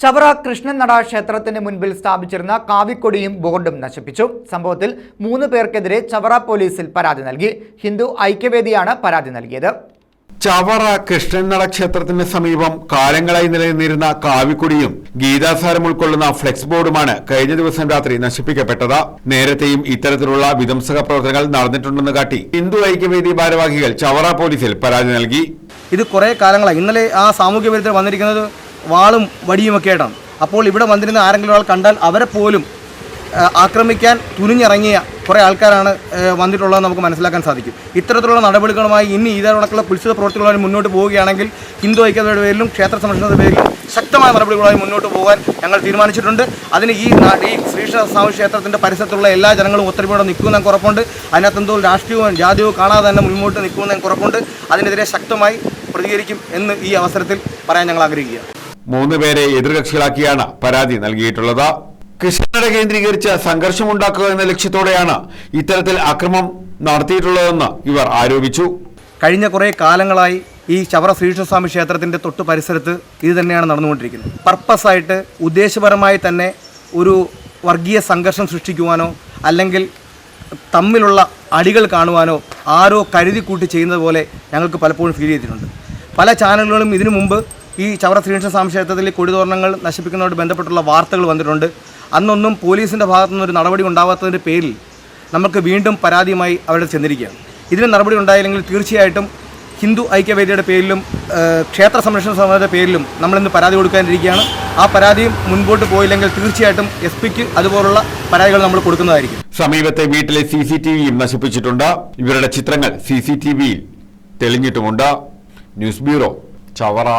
ചവറ കൃഷ്ണനട ക്ഷേത്രത്തിന് മുൻപിൽ സ്ഥാപിച്ചിരുന്ന കാവിക്കൊടിയും ബോർഡും നശിപ്പിച്ചു. സംഭവത്തിൽ 3 പേർക്കെതിരെ ചവറ പോലീസിൽ പരാതി നൽകി. ഹിന്ദു ഐക്യവേദിയാണ് പരാതി നൽകിയത്. ചവറ കൃഷ്ണനട ക്ഷേത്രത്തിന് സമീപം കാലങ്ങളായി നിലനിന്നിരുന്ന കാവിക്കൊടിയും ഗീതാസാരം ഉൾക്കൊള്ളുന്ന ഫ്ലെക്സ് ബോർഡുമാണ് കഴിഞ്ഞ ദിവസം രാത്രി നശിപ്പിക്കപ്പെട്ടത്. നേരത്തെയും ഇത്തരത്തിലുള്ള വിധ്വംസക പ്രവർത്തനങ്ങൾ നടന്നിട്ടുണ്ടെന്ന് കാട്ടി ഹിന്ദു ഐക്യവേദി ഭാരവാഹികൾ ചവറ പോലീസിൽ പരാതി നൽകി. ഇത് കുറേ കാലങ്ങളായി. ഇന്നലെ ആ സാമൂഹ്യ വിരുദ്ധർ വന്നിരിക്കുന്നത് വാളും വടിയുമൊക്കെ ആയിട്ടാണ്. അപ്പോൾ ഇവിടെ വന്നിരുന്ന ആരെങ്കിലും ആൾ കണ്ടാൽ അവരെ പോലും ആക്രമിക്കാൻ തുനിഞ്ഞിറങ്ങിയ കുറേ ആൾക്കാരാണ് വന്നിട്ടുള്ളതെന്ന് നമുക്ക് മനസ്സിലാക്കാൻ സാധിക്കും. ഇത്തരത്തിലുള്ള നടപടികളുമായി ഇനി ഇതേകണക്കുള്ള കുൽസിത പ്രവർത്തികളുമായി മുന്നോട്ട് പോവുകയാണെങ്കിൽ ഹിന്ദു ഐക്യതയുടെ പേരിലും ക്ഷേത്ര സംരക്ഷണത്തിന്റെ പേരിലും ശക്തമായ നടപടികളുമായി മുന്നോട്ട് പോകാൻ ഞങ്ങൾ തീരുമാനിച്ചിട്ടുണ്ട്. അതിന് ഈ ശ്രീകൃഷ്ണസ്വാമി ക്ഷേത്രത്തിൻ്റെ പരിസരത്തുള്ള എല്ലാ ജനങ്ങളും ഒത്തൊരുമയോടെ നിൽക്കുമെന്ന് ഞങ്ങൾക്ക് ഉറപ്പുണ്ട്. അതിനകത്തെന്തോ രാഷ്ട്രീയവും ജാതിയോ കാണാതെ തന്നെ മുന്നോട്ട് നിൽക്കുമെന്ന് ഞങ്ങൾക്ക് ഉറപ്പുണ്ട്. അതിനെതിരെ ശക്തമായി പ്രതികരിക്കും എന്ന് ഈ അവസരത്തിൽ പറയാൻ ഞങ്ങൾ ആഗ്രഹിക്കുകയാണ്. 3 പേരെ എതിർകക്ഷികളാക്കിയാണ് പരാതി നൽകിയിട്ടുള്ളത്. കൃഷ്ണനട കേന്ദ്രീകരിച്ച് സംഘർഷമുണ്ടാക്കുക എന്ന ലക്ഷ്യത്തോടെയാണ് ഇത്തരത്തിൽ അക്രമം നടത്തിയിട്ടുള്ളതെന്ന് ഇവർ ആരോപിച്ചു. കഴിഞ്ഞ കുറേ കാലങ്ങളായി ഈ ചവറ ശ്രീകൃഷ്ണസ്വാമി ക്ഷേത്രത്തിൻ്റെ തൊട്ട് പരിസരത്ത് ഇത് തന്നെയാണ് നടന്നുകൊണ്ടിരിക്കുന്നത്. പർപ്പസായിട്ട് ഉദ്ദേശപരമായി തന്നെ ഒരു വർഗീയ സംഘർഷം സൃഷ്ടിക്കുവാനോ അല്ലെങ്കിൽ തമ്മിലുള്ള അടികൾ കാണുവാനോ ആരോ കരുതി കൂട്ടി ചെയ്യുന്നത് പോലെ ഞങ്ങൾക്ക് പലപ്പോഴും ഫീൽ ചെയ്തിട്ടുണ്ട്. പല ചാനലുകളും ഇതിനു മുമ്പ് ഈ ചവറ ശ്രീകൃഷ്ണസ്വാമി ക്ഷേത്രത്തിൽ കൊടിതോരണങ്ങൾ നശിപ്പിക്കുന്നതുമായി ബന്ധപ്പെട്ടുള്ള വാർത്തകൾ വന്നിട്ടുണ്ട്. അന്നൊന്നും പോലീസിൻ്റെ ഭാഗത്തു നിന്നൊരു നടപടി ഉണ്ടാവാത്തതിൻ്റെ പേരിൽ നമുക്ക് വീണ്ടും പരാതിയുമായി അവിടെ ചെന്നിരിക്കുകയാണ്. ഇതിന് നടപടി ഉണ്ടായില്ലെങ്കിൽ തീർച്ചയായിട്ടും ഹിന്ദു ഐക്യവേദിയുടെ പേരിലും ക്ഷേത്ര സംരക്ഷണ സമിതിയുടെ പേരിലും നമ്മളിന്ന് പരാതി കൊടുക്കാനിരിക്കുകയാണ്. ആ പരാതിയും മുൻപോട്ട് പോയില്ലെങ്കിൽ തീർച്ചയായിട്ടും SP-ക്ക് അതുപോലുള്ള പരാതികൾ നമ്മൾ കൊടുക്കുന്നതായിരിക്കും. സമീപത്തെ വീട്ടിലെ CCTVയും നശിപ്പിച്ചിട്ടുണ്ട്. ഇവരുടെ ചിത്രങ്ങൾ CCTVയിൽ തെളിഞ്ഞിട്ടുമുണ്ട്. News bureau, Chavara.